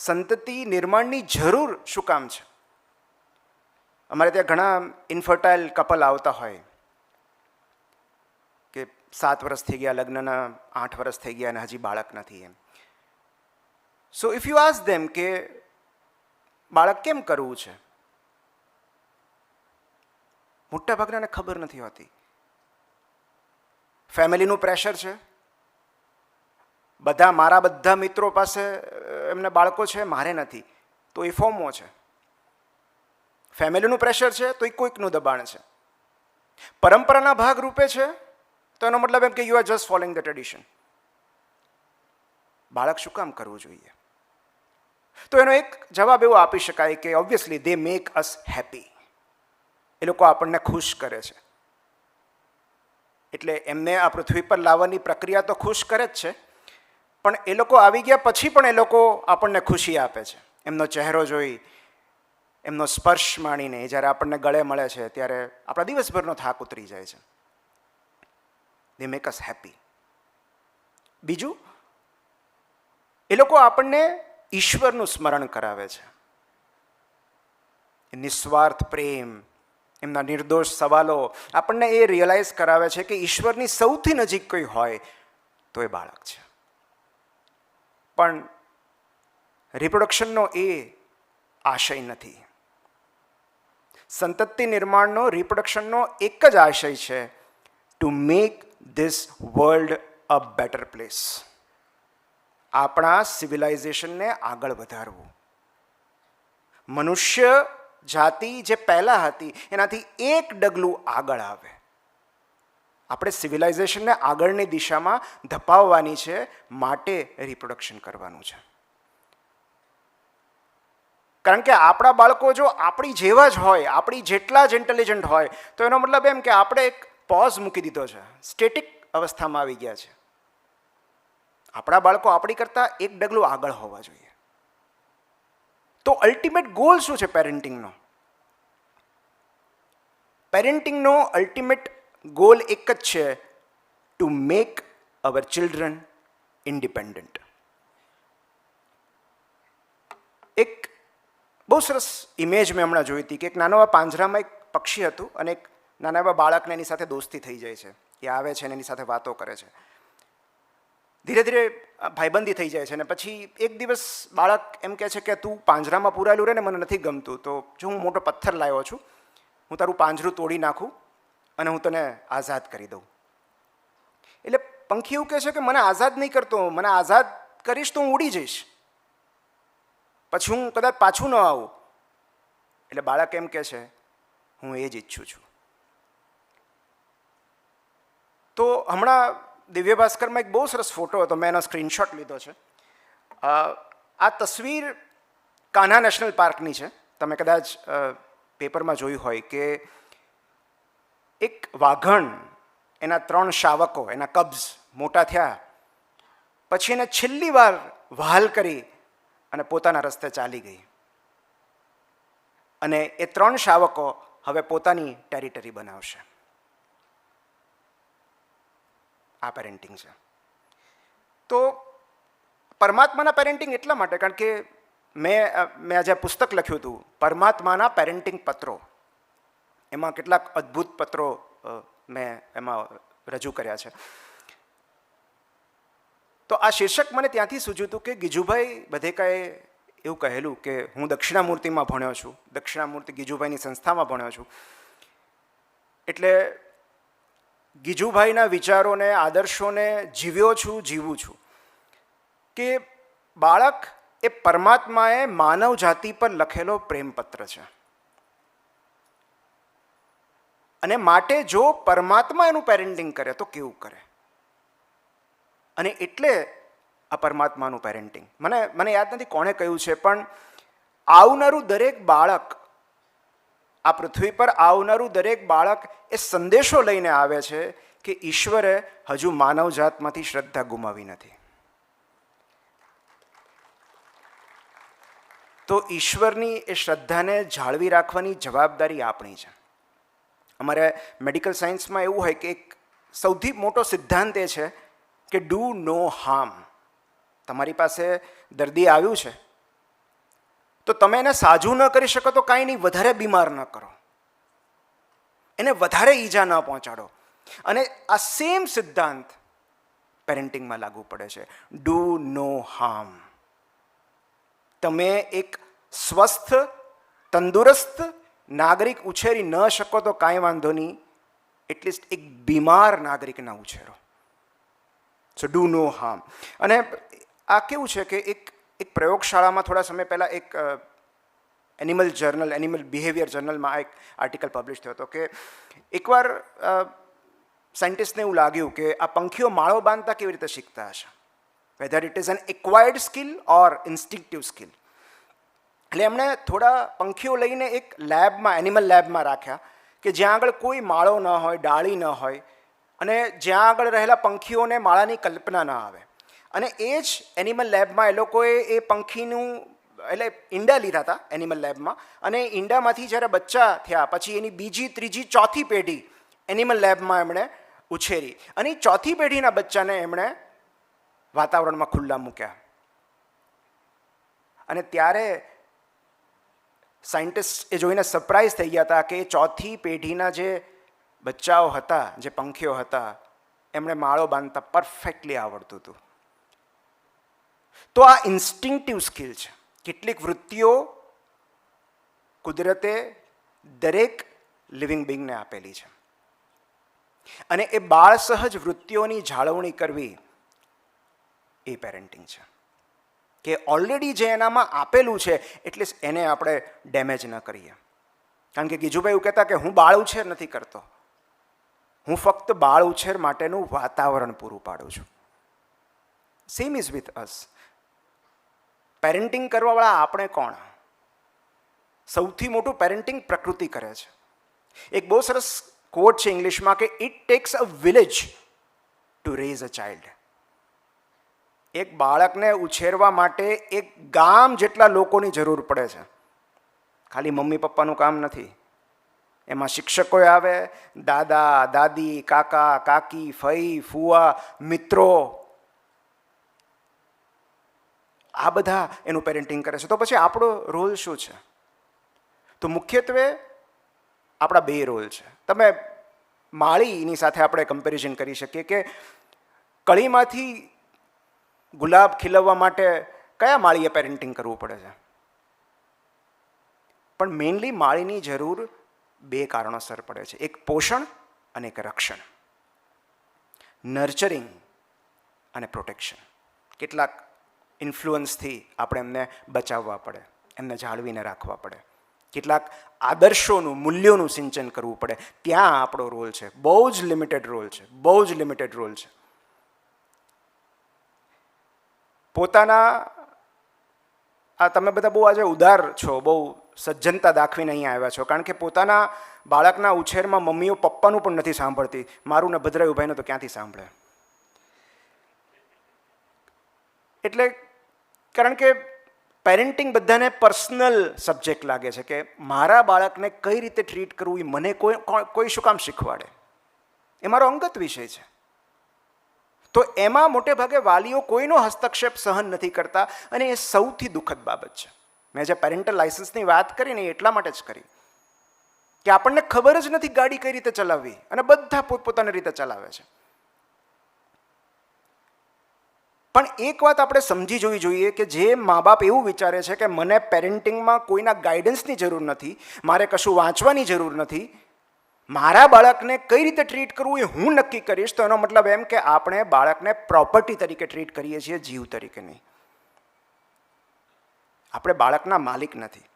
સંતતિ નિર્માણની જરૂર શું કામ છે? અમારે ત્યાં ઘણા ઇન્ફર્ટાઇલ કપલ આવતા હોય કે 7 વર્ષ થઈ ગયા લગ્નના, 8 વર્ષ થઈ ગયા અને હજી બાળક નથી એમ. So if you ask them કે બાળક કેમ કરવું છે, મોટા ભાગનાને ખબર નથી હોતી. ફેમિલીનું પ્રેશર છે, મારા બધા મિત્રો પાસે એમને બાળકો છે, મારે નથી, તો એ ફોમો છે. ફેમિલીનું પ્રેશર છે તો એ કોઈકનું દબાણ છે. પરંપરાના ભાગ રૂપે છે તો એનો મતલબ એમ કે you are just following the tradition. બાળક શું કામ કરવું જોઈએ? તો એનો એક જવાબ એવો આપી શકાય કે obviously they make us happy. એ લોકો આપણને ખુશ કરે છે. એટલે એમને આ પૃથ્વી પર લાવવાની પ્રક્રિયા તો ખુશ કરે જ છે, પણ એ લોકો આવી ગયા પછી પણ એ લોકો આપણને ખુશી આપે છે. એમનો ચહેરો જોઈ, એમનો સ્પર્શ માણીને જ્યારે આપણને ગળે મળે છે ત્યારે આપણા દિવસભરનો થાક ઉતરી જાય છે. દે મેક અસ હેપી. બીજું, એ લોકો આપણને ઈશ્વરનું સ્મરણ કરાવે છે. નિસ્વાર્થ પ્રેમ, એમના નિર્દોષ સવાલો આપણને એ રિયલાઇઝ કરાવે છે કે ઈશ્વરની સૌથી નજીક કોઈ હોય તો એ બાળક છે. પણ રિપ્રોડક્શનનો એ આશય નથી. સંતતિ નિર્માણનો, રિપ્રોડક્શનનો એક જ આશય છે, to make this world a better place. આપણા સિવિલાઇઝેશનને આગળ વધારવું. મનુષ્ય જાતિ જે પહેલાં હતી એનાથી એક ડગલું આગળ આવે. આપણે સિવિલાઇઝેશનને આગળની દિશામાં ધપાવવાની છે, માટે રિપ્રોડક્શન કરવાનું છે. કારણ કે આપણા બાળકો જો આપણી જેવા જ હોય, આપણી જેટલા જ ઇન્ટેલિજન્ટ હોય, તો એનો મતલબ એમ કે આપણે એક પોઝ મૂકી દીધો છે, સ્ટેટિક અવસ્થામાં આવી ગયા છે. આપણા બાળકો આપણી કરતાં એક ડગલું આગળ હોવા જોઈએ. તો અલ્ટિમેટ ગોલ શું છે પેરેન્ટિંગનો? પેરેન્ટિંગનો અલ્ટિમેટ ગોલ એક જ છે, to make hour children independent. એક બહુ સરસ ઇમેજ મેં હમણાં જોઈ હતી કે એક નાનો એવા પાંજરામાં એક પક્ષી હતું અને એક નાના એવા બાળકને એની સાથે દોસ્તી થઈ જાય છે. એ આવે છે અને એની સાથે વાતો કરે છે. ધીરે ધીરે ભાઈબંધી થઈ જાય છે અને પછી એક દિવસ બાળક એમ કહે છે કે તું પાંજરામાં પૂરાયેલું રહે ને મને નથી ગમતું, તો જો હું મોટો પથ્થર લાવ્યો છું, હું તારું પાંજરું તોડી નાખું અને હું તને આઝાદ કરી દઉં. એટલે પંખી એવું કહે છે કે મને આઝાદ નહીં કરતો, મને આઝાદ કરીશ તો હું ઉડી જઈશ, પછી હું કદાચ પાછું ન આવું. એટલે બાળક એમ કહે છે હું એ જ ઈચ્છું છું. તો હમણાં દિવ્ય ભાસ્કરમાં એક બહુ સરસ ફોટો હતો, મેં એનો સ્ક્રીનશોટ લીધો છે. આ તસવીર કાન્હા નેશનલ પાર્કની છે. તમે કદાચ પેપરમાં જોયું હોય કે એક વાઘણ, એના 3 શાવકો, એના કબ્સ મોટા થયા પછી એને છેલ્લી વાર વહાલ કરી અને પોતાના રસ્તે ચાલી ગઈ. અને એ 3 શાવકો હવે પોતાની ટેરિટરી બનાવશે. આ પેરેન્ટિંગ છે. તો પરમાત્માના પેરેન્ટિંગ એટલા માટે, કારણ કે મેં આજે પુસ્તક લખ્યું હતું પરમાત્માના પેરેન્ટિંગ પત્રો. એમાં કેટલાક અદ્ભુત પત્રો મેં એમાં રજૂ કર્યા છે. તો આ શીર્ષક મને ત્યાંથી સૂચ્યું હતું કે ગીજુભાઈ બધેકાએ એવું કહેલું કે હું દક્ષિણામૂર્તિમાં ભણ્યો છું, દક્ષિણામૂર્તિ ગીજુભાઈની સંસ્થામાં ભણ્યો છું. એટલે ગીજુભાઈના વિચારોને, આદર્શોને જીવ્યો છું, જીવું છું. કે બાળક એ પરમાત્માએ માનવ જાતિ પર લખેલો પ્રેમપત્ર છે. અને માટે જો પરમાત્મા એનું પેરેન્ટિંગ કરે તો કેવું કરે. અને એટલે આ પરમાત્માનું પેરેન્ટિંગ, મને યાદ નથી કોણે કહ્યું છે, પણ આવનારું દરેક બાળક, આ પૃથ્વી પર આવનારું દરેક બાળક એ સંદેશો લઈને આવે છે કે ઈશ્વરે હજુ માનવ જાતમાંથી શ્રદ્ધા ગુમાવી નથી. તો ઈશ્વરની એ શ્રદ્ધાને જાળવી રાખવાની જવાબદારી આપણી છે. અમારે મેડિકલ સાયન્સમાં એવું હોય કે એક સૌથી મોટો સિદ્ધાંત એ છે કે ડુ નો હાર્મ. તમારી પાસે દર્દી આવ્યું છે તો તમે એને સાજું ન કરી શકો તો કાંઈ નહીં, વધારે બીમાર ન કરો, એને વધારે ઈજા ન પહોંચાડો. અને આ સેમ સિદ્ધાંત પેરેન્ટિંગમાં લાગુ પડે છે. Do no harm. તમે એક સ્વસ્થ તંદુરસ્ત નાગરિક ઉછેરી ન શકો તો કાંઈ વાંધો નહીં, એટલીસ્ટ એક બીમાર નાગરિકને ઉછેરો. સો ડુ નો હાર્મ. અને આ કેવું છે કે એક પ્રયોગશાળામાં થોડા સમય પહેલાં એક એનિમલ જર્નલ, એનિમલ બિહેવિયર જર્નલમાં એક આર્ટિકલ પબ્લિશ થયો હતો કે એકવાર સાયન્ટિસ્ટને એવું લાગ્યું કે આ પંખીઓ માળો બાંધતા કેવી રીતે શીખતા હશે, whether it is an acquired skill or instinctive skill. એટલે એમણે થોડા પંખીઓ લઈને એક લેબમાં, એનિમલ લેબમાં રાખ્યા કે જ્યાં આગળ કોઈ માળો ન હોય, ડાળી ન હોય, અને જ્યાં આગળ રહેલા પંખીઓને માળાની કલ્પના ન આવે. અને એ જ એનિમલ લેબમાં એ લોકોએ એ પંખીનું એટલે ઈંડા લીધા હતા એનિમલ લેબમાં, અને ઈંડામાંથી જ્યારે બચ્ચા થયા પછી એની બીજી, ત્રીજી, ચોથી પેઢી એનિમલ લેબમાં એમણે ઉછેરી. અને એ ચોથી પેઢીના બચ્ચાને એમણે વાતાવરણમાં ખુલ્લા મૂક્યા. અને ત્યારે સાયન્ટિસ્ટ એ જોઈને સરપ્રાઈઝ થઈ ગયા હતા કે એ ચોથી પેઢીના જે બચ્ચાઓ હતા, જે પંખીઓ હતા, એમણે માળો બાંધતા પરફેક્ટલી આવડતું હતું. તો આ ઇન્સ્ટિંક્ટિવ સ્કિલ છે. કેટલીક વૃત્તિઓ કુદરતે દરેક લિવિંગ બિંગને આપેલી છે, અને એ બાળ સહજ વૃત્તિઓની જાળવણી કરવી એ પેરેન્ટિંગ છે. કે ઓલરેડી જે એનામાં આપેલું છે એટલે એને આપણે ડેમેજ ન કરીએ. કારણ કે ગીજુભાઈ એવું કહેતા કે હું બાળ ઉછેર નથી કરતો, હું ફક્ત બાળ ઉછેર માટેનું વાતાવરણ પૂરું પાડું છું. Same is with us. પેરેન્ટિંગ કરવાવાળા આપણે કોણ? સૌથી મોટું પેરેન્ટિંગ પ્રકૃતિ કરે છે. એક બહુ સરસ કોટ છે ઇંગ્લિશમાં કે it takes a village to raise a child. એક બાળકને ઉછેરવા માટે એક ગામ જેટલા લોકોની જરૂર પડે છે. ખાલી મમ્મી પપ્પાનું કામ નથી. એમાં શિક્ષકોએ આવે, દાદા, દાદી, કાકા, કાકી, ફઈ, ફુવા, મિત્રો, આ બધા એનું પેરેન્ટિંગ કરે છે. તો પછી આપણો રોલ શું છે? તો મુખ્યત્વે આપણા બે રોલ છે. તમે માળીની સાથે આપણે કમ્પેરિઝન કરી શકીએ કે કળીમાંથી ગુલાબ ખીલવવા માટે કયા માળીએ પેરેન્ટિંગ કરવું પડે છે? પણ મેઇનલી માળીની જરૂર બે કારણોસર પડે છે. એક પોષણ અને એક રક્ષણ. નર્ચરિંગ અને પ્રોટેક્શન. કેટલાક ઇન્ફ્લુઅન્સથી આપણે એમને બચાવવા પડે, એમને જાળવીને રાખવા પડે. કેટલાક આદર્શોનું, મૂલ્યોનું સિંચન કરવું પડે. ત્યાં આપણો રોલ છે. બહુ જ લિમિટેડ રોલ છે, બહુ જ લિમિટેડ રોલ છે. પોતાના આ તમે બધા બહુ આજે ઉદાર છો, બહુ સજ્જનતા દાખવીને અહીંયા આવ્યા છો, કારણ કે પોતાના બાળકના ઉછેરમાં મમ્મીઓ પપ્પાનું પણ નથી સાંભળતી. મારું ને ભદ્રાયુભાઈનું તો ક્યાંથી સાંભળે? એટલે કારણ કે પેરેન્ટિંગ બધાને પર્સનલ સબ્જેક્ટ લાગે છે કે મારા બાળકને કઈ રીતે ટ્રીટ કરવું એ મને કોઈ શું કામ શીખવાડે? એ મારો અંગત વિષય છે. તો એમાં મોટે ભાગે વાલીઓ કોઈનો હસ્તક્ષેપ સહન નથી કરતા, અને એ સૌથી દુઃખદ બાબત છે. મેં જે પેરેન્ટલ લાઇસન્સની વાત કરી ને એટલા માટે જ કરી કે આપણને ખબર જ નથી ગાડી કઈ રીતે ચલાવવી, અને બધા પોતપોતાની રીતે ચલાવે છે. પણ એક વાત આપણે સમજી જોવી જોઈએ કે જે મા બાપ એવું વિચારે છે કે મને પેરેન્ટિંગમાં કોઈના ગાઈડન્સની જરૂર નથી, મારે કશું વાંચવાની જરૂર નથી, મારા બાળકને કઈ રીતે ટ્રીટ કરવું એ હું નક્કી કરીશ, તો એનો મતલબ એમ કે આપણે બાળકને પ્રોપર્ટી તરીકે ટ્રીટ કરીએ છીએ, જીવ તરીકે નહીં. આપણે બાળકના માલિક નથી.